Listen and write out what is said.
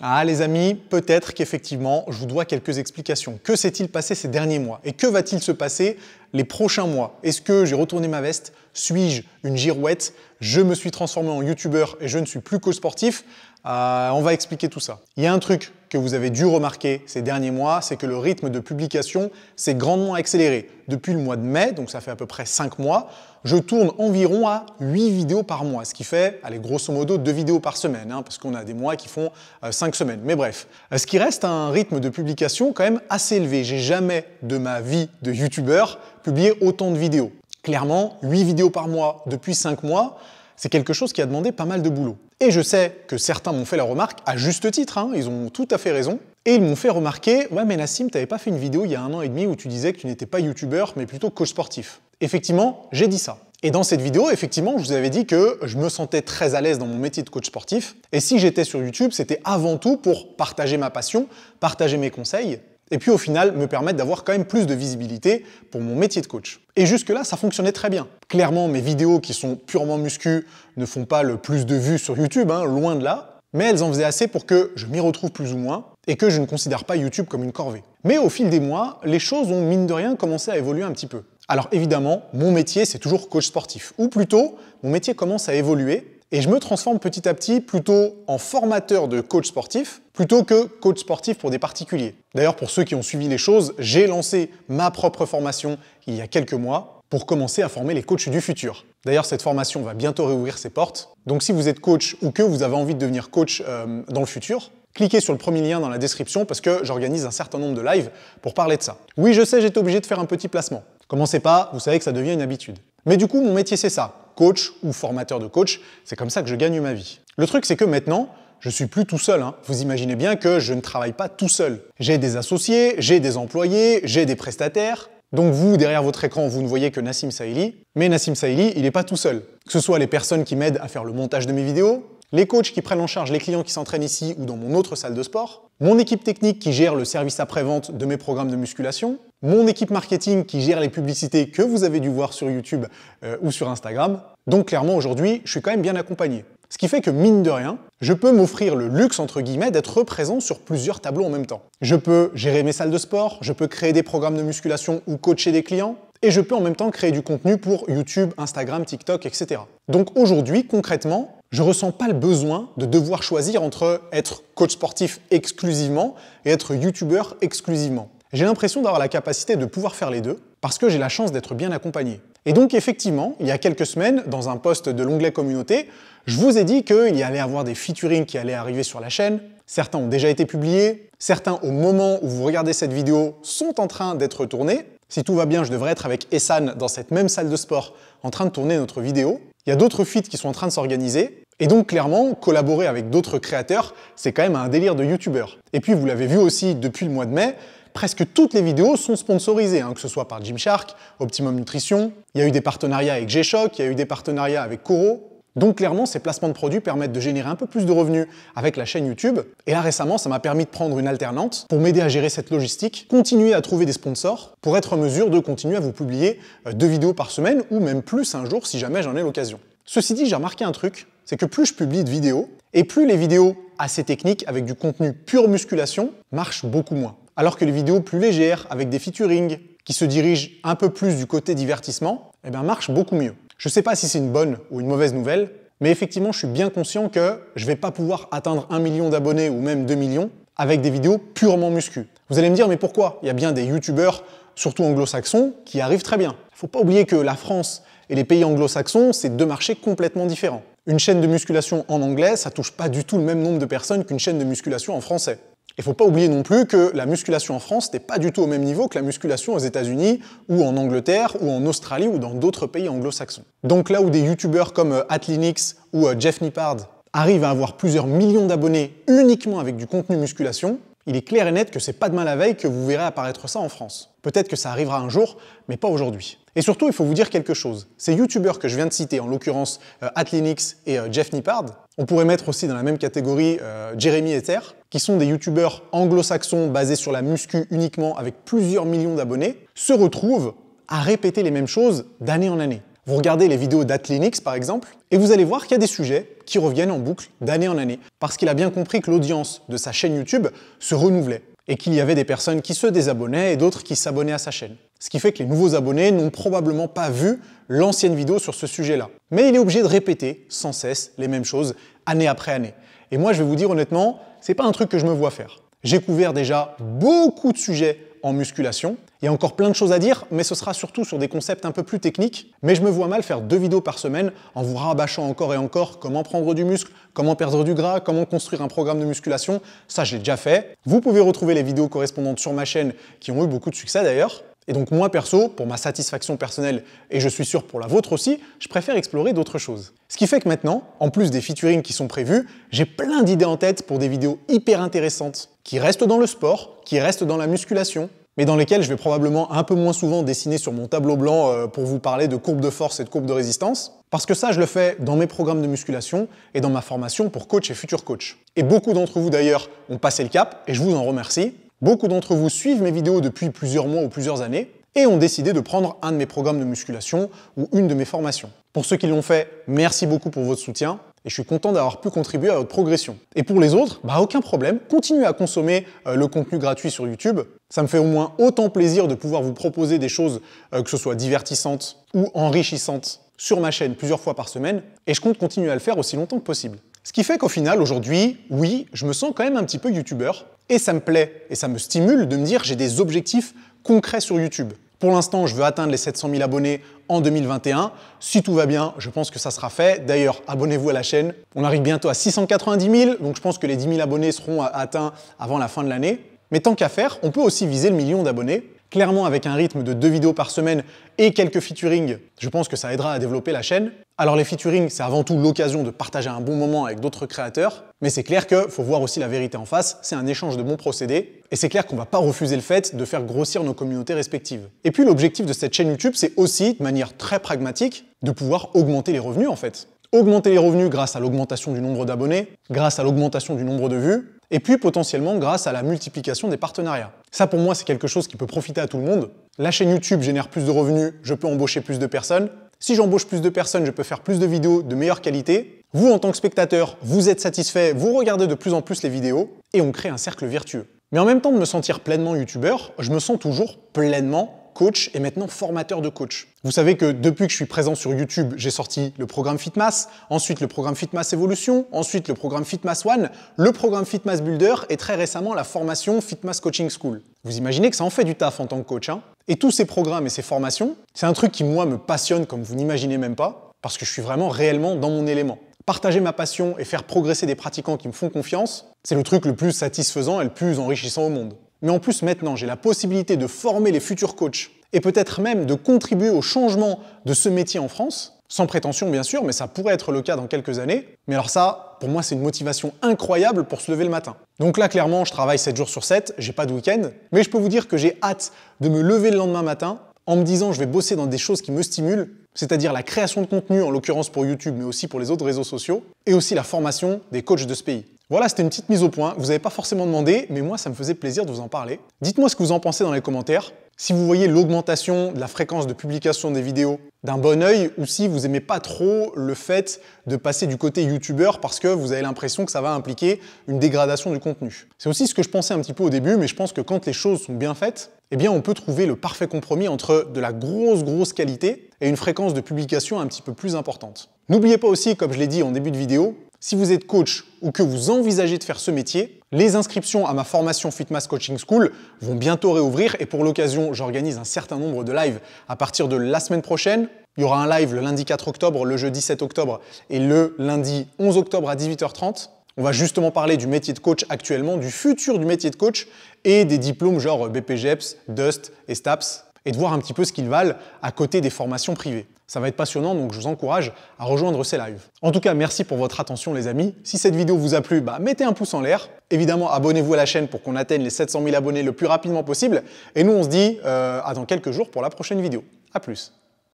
Ah les amis, peut-être qu'effectivement, je vous dois quelques explications. Que s'est-il passé ces derniers mois? Et que va-t-il se passer les prochains mois? Est-ce que j'ai retourné ma veste? Suis-je une girouette? Je me suis transformé en youtubeur et je ne suis plus coach sportif? On va expliquer tout ça. Il y a un truc que vous avez dû remarquer ces derniers mois, c'est que le rythme de publication s'est grandement accéléré. Depuis le mois de mai, donc ça fait à peu près 5 mois, je tourne environ à 8 vidéos par mois, ce qui fait, allez, grosso modo, 2 vidéos par semaine, parce qu'on a des mois qui font 5 semaines. Mais bref, ce qui reste un rythme de publication quand même assez élevé. J'ai jamais de ma vie de youtubeur publié autant de vidéos. Clairement, 8 vidéos par mois depuis 5 mois, c'est quelque chose qui a demandé pas mal de boulot. Et je sais que certains m'ont fait la remarque, à juste titre, ils ont tout à fait raison, et ils m'ont fait remarquer « Ouais mais Nassim, t'avais pas fait une vidéo il y a 1 an et demi où tu disais que tu n'étais pas youtubeur mais plutôt coach sportif ?» Effectivement, j'ai dit ça. Et dans cette vidéo, effectivement, je vous avais dit que je me sentais très à l'aise dans mon métier de coach sportif, et si j'étais sur YouTube, c'était avant tout pour partager ma passion, partager mes conseils, et puis au final, me permettre d'avoir quand même plus de visibilité pour mon métier de coach. Et jusque-là, ça fonctionnait très bien. Clairement, mes vidéos qui sont purement muscu ne font pas le plus de vues sur YouTube, loin de là, mais elles en faisaient assez pour que je m'y retrouve plus ou moins et que je ne considère pas YouTube comme une corvée. Mais au fil des mois, les choses ont mine de rien commencé à évoluer un petit peu. Alors évidemment, mon métier, c'est toujours coach sportif. Ou plutôt, mon métier commence à évoluer et je me transforme petit à petit plutôt en formateur de coach sportif plutôt que coach sportif pour des particuliers. D'ailleurs, pour ceux qui ont suivi les choses, j'ai lancé ma propre formation il y a quelques mois pour commencer à former les coachs du futur. D'ailleurs, cette formation va bientôt réouvrir ses portes. Donc si vous êtes coach ou que vous avez envie de devenir coach dans le futur, cliquez sur le premier lien dans la description parce que j'organise un certain nombre de lives pour parler de ça. Oui, je sais, j'étais obligé de faire un petit placement. Commencez pas, vous savez que ça devient une habitude. Mais du coup, mon métier, c'est ça. Coach ou formateur de coach, c'est comme ça que je gagne ma vie. Le truc, c'est que maintenant, je suis plus tout seul. Vous imaginez bien que je ne travaille pas tout seul. J'ai des associés, j'ai des employés, j'ai des prestataires. Donc vous, derrière votre écran, vous ne voyez que Nassim Saïli. Mais Nassim Saïli, il n'est pas tout seul. Que ce soit les personnes qui m'aident à faire le montage de mes vidéos, les coachs qui prennent en charge les clients qui s'entraînent ici ou dans mon autre salle de sport, mon équipe technique qui gère le service après-vente de mes programmes de musculation, mon équipe marketing qui gère les publicités que vous avez dû voir sur YouTube ou sur Instagram. Donc clairement, aujourd'hui, je suis quand même bien accompagné. Ce qui fait que, mine de rien, je peux m'offrir le luxe, entre guillemets, d'être présent sur plusieurs tableaux en même temps. Je peux gérer mes salles de sport, je peux créer des programmes de musculation ou coacher des clients, et je peux en même temps créer du contenu pour YouTube, Instagram, TikTok, etc. Donc aujourd'hui, concrètement, je ne ressens pas le besoin de devoir choisir entre être coach sportif exclusivement et être youtubeur exclusivement. J'ai l'impression d'avoir la capacité de pouvoir faire les deux parce que j'ai la chance d'être bien accompagné. Et donc effectivement, il y a quelques semaines, dans un post de l'onglet communauté, je vous ai dit qu'il y allait avoir des featuring qui allaient arriver sur la chaîne. Certains ont déjà été publiés, certains au moment où vous regardez cette vidéo sont en train d'être tournés. Si tout va bien, je devrais être avec Essan dans cette même salle de sport en train de tourner notre vidéo. Il y a d'autres feats qui sont en train de s'organiser. Et donc clairement, collaborer avec d'autres créateurs, c'est quand même un délire de youtubeur. Et puis vous l'avez vu aussi depuis le mois de mai, presque toutes les vidéos sont sponsorisées, que ce soit par Gymshark, Optimum Nutrition, il y a eu des partenariats avec G-Shock, il y a eu des partenariats avec Koro. Donc clairement, ces placements de produits permettent de générer un peu plus de revenus avec la chaîne YouTube. Et là récemment, ça m'a permis de prendre une alternante pour m'aider à gérer cette logistique, continuer à trouver des sponsors pour être en mesure de continuer à vous publier 2 vidéos par semaine ou même plus un jour si jamais j'en ai l'occasion. Ceci dit, j'ai remarqué un truc, c'est que plus je publie de vidéos, et plus les vidéos assez techniques avec du contenu pure musculation marchent beaucoup moins. Alors que les vidéos plus légères, avec des featuring, qui se dirigent un peu plus du côté divertissement, marchent beaucoup mieux. Je ne sais pas si c'est une bonne ou une mauvaise nouvelle, mais effectivement, je suis bien conscient que je ne vais pas pouvoir atteindre 1 million d'abonnés ou même 2 millions avec des vidéos purement muscu. Vous allez me dire, mais pourquoi? Il y a bien des youtubeurs, surtout anglo-saxons, qui arrivent très bien. Il ne faut pas oublier que la France et les pays anglo-saxons, c'est 2 marchés complètement différents. Une chaîne de musculation en anglais, ça touche pas du tout le même nombre de personnes qu'une chaîne de musculation en français. Il ne faut pas oublier non plus que la musculation en France n'est pas du tout au même niveau que la musculation aux États-Unis ou en Angleterre ou en Australie ou dans d'autres pays anglo-saxons. Donc là où des youtubeurs comme Atlinix ou Jeff Nippard arrivent à avoir plusieurs millions d'abonnés uniquement avec du contenu musculation, il est clair et net que c'est pas demain la veille que vous verrez apparaître ça en France. Peut-être que ça arrivera un jour, mais pas aujourd'hui. Et surtout, il faut vous dire quelque chose. Ces youtubeurs que je viens de citer, en l'occurrence Atlinix et Jeff Nippard, on pourrait mettre aussi dans la même catégorie Jeremy Ether, qui sont des youtubeurs anglo-saxons basés sur la muscu uniquement avec plusieurs millions d'abonnés, se retrouvent à répéter les mêmes choses d'année en année. Vous regardez les vidéos d'Atlinix par exemple, et vous allez voir qu'il y a des sujets qui reviennent en boucle d'année en année, parce qu'il a bien compris que l'audience de sa chaîne YouTube se renouvelait, et qu'il y avait des personnes qui se désabonnaient et d'autres qui s'abonnaient à sa chaîne. Ce qui fait que les nouveaux abonnés n'ont probablement pas vu l'ancienne vidéo sur ce sujet-là. Mais il est obligé de répéter sans cesse les mêmes choses, année après année. Et moi, je vais vous dire honnêtement, c'est pas un truc que je me vois faire. J'ai couvert déjà beaucoup de sujets en musculation. Il y a encore plein de choses à dire, mais ce sera surtout sur des concepts un peu plus techniques. Mais je me vois mal faire 2 vidéos par semaine en vous rabâchant encore et encore comment prendre du muscle, comment perdre du gras, comment construire un programme de musculation. Ça, je l'ai déjà fait. Vous pouvez retrouver les vidéos correspondantes sur ma chaîne qui ont eu beaucoup de succès d'ailleurs. Et donc moi perso, pour ma satisfaction personnelle, et je suis sûr pour la vôtre aussi, je préfère explorer d'autres choses. Ce qui fait que maintenant, en plus des featuring qui sont prévus, j'ai plein d'idées en tête pour des vidéos hyper intéressantes, qui restent dans le sport, qui restent dans la musculation, mais dans lesquelles je vais probablement un peu moins souvent dessiner sur mon tableau blanc pour vous parler de courbes de force et de courbes de résistance, parce que ça, je le fais dans mes programmes de musculation et dans ma formation pour coach et futur coach. Et beaucoup d'entre vous d'ailleurs ont passé le cap, et je vous en remercie. Beaucoup d'entre vous suivent mes vidéos depuis plusieurs mois ou plusieurs années et ont décidé de prendre un de mes programmes de musculation ou une de mes formations. Pour ceux qui l'ont fait, merci beaucoup pour votre soutien et je suis content d'avoir pu contribuer à votre progression. Et pour les autres, aucun problème, continuez à consommer le contenu gratuit sur YouTube. Ça me fait au moins autant plaisir de pouvoir vous proposer des choses que ce soit divertissantes ou enrichissantes sur ma chaîne plusieurs fois par semaine et je compte continuer à le faire aussi longtemps que possible. Ce qui fait qu'au final, aujourd'hui, oui, je me sens quand même un petit peu youtubeur et ça me plaît et ça me stimule de me dire que j'ai des objectifs concrets sur YouTube. Pour l'instant, je veux atteindre les 700 000 abonnés en 2021. Si tout va bien, je pense que ça sera fait. D'ailleurs, abonnez-vous à la chaîne. On arrive bientôt à 690 000, donc je pense que les 10 000 abonnés seront atteints avant la fin de l'année. Mais tant qu'à faire, on peut aussi viser le million d'abonnés. Clairement, avec un rythme de 2 vidéos par semaine et quelques featuring, je pense que ça aidera à développer la chaîne. Alors les featuring, c'est avant tout l'occasion de partager un bon moment avec d'autres créateurs, mais c'est clair qu'il faut voir aussi la vérité en face, c'est un échange de bons procédés, et c'est clair qu'on ne va pas refuser le fait de faire grossir nos communautés respectives. Et puis l'objectif de cette chaîne YouTube, c'est aussi, de manière très pragmatique, de pouvoir augmenter les revenus en fait. Augmenter les revenus grâce à l'augmentation du nombre d'abonnés, grâce à l'augmentation du nombre de vues, et puis potentiellement grâce à la multiplication des partenariats. Ça pour moi c'est quelque chose qui peut profiter à tout le monde. La chaîne YouTube génère plus de revenus, je peux embaucher plus de personnes. Si j'embauche plus de personnes, je peux faire plus de vidéos de meilleure qualité. Vous en tant que spectateur, vous êtes satisfait, vous regardez de plus en plus les vidéos et on crée un cercle vertueux. Mais en même temps de me sentir pleinement youtubeur, je me sens toujours pleinement coach et maintenant formateur de coach. Vous savez que depuis que je suis présent sur YouTube, j'ai sorti le programme Fitmass, ensuite le programme Fitmass Evolution, ensuite le programme Fitmass One, le programme Fitmass Builder et très récemment la formation Fitmass Coaching School. Vous imaginez que ça en fait du taf en tant que coach, hein? Et tous ces programmes et ces formations, c'est un truc qui moi me passionne comme vous n'imaginez même pas, parce que je suis vraiment réellement dans mon élément. Partager ma passion et faire progresser des pratiquants qui me font confiance, c'est le truc le plus satisfaisant et le plus enrichissant au monde. Mais en plus maintenant, j'ai la possibilité de former les futurs coachs et peut-être même de contribuer au changement de ce métier en France, sans prétention bien sûr, mais ça pourrait être le cas dans quelques années. Mais alors ça, pour moi, c'est une motivation incroyable pour se lever le matin. Donc là, clairement, je travaille 7 jours sur 7, j'ai pas de week-end, mais je peux vous dire que j'ai hâte de me lever le lendemain matin en me disant je vais bosser dans des choses qui me stimulent, c'est-à-dire la création de contenu, en l'occurrence pour YouTube, mais aussi pour les autres réseaux sociaux, et aussi la formation des coachs de ce pays. Voilà, c'était une petite mise au point, vous n'avez pas forcément demandé, mais moi ça me faisait plaisir de vous en parler. Dites-moi ce que vous en pensez dans les commentaires, si vous voyez l'augmentation de la fréquence de publication des vidéos d'un bon œil, ou si vous aimez pas trop le fait de passer du côté youtubeur parce que vous avez l'impression que ça va impliquer une dégradation du contenu. C'est aussi ce que je pensais un petit peu au début, mais je pense que quand les choses sont bien faites, eh bien on peut trouver le parfait compromis entre de la grosse qualité et une fréquence de publication un petit peu plus importante. N'oubliez pas aussi, comme je l'ai dit en début de vidéo, si vous êtes coach ou que vous envisagez de faire ce métier, les inscriptions à ma formation Fitmass Coaching School vont bientôt réouvrir et pour l'occasion, j'organise un certain nombre de lives à partir de la semaine prochaine. Il y aura un live le lundi 4 octobre, le jeudi 7 octobre et le lundi 11 octobre à 18h30. On va justement parler du métier de coach actuellement, du futur du métier de coach et des diplômes genre BPGEPS, DUST et STAPS et de voir un petit peu ce qu'ils valent à côté des formations privées. Ça va être passionnant, donc je vous encourage à rejoindre ces lives. En tout cas, merci pour votre attention les amis. Si cette vidéo vous a plu, mettez un pouce en l'air. Évidemment, abonnez-vous à la chaîne pour qu'on atteigne les 700 000 abonnés le plus rapidement possible. Et nous, on se dit à dans quelques jours pour la prochaine vidéo. À plus.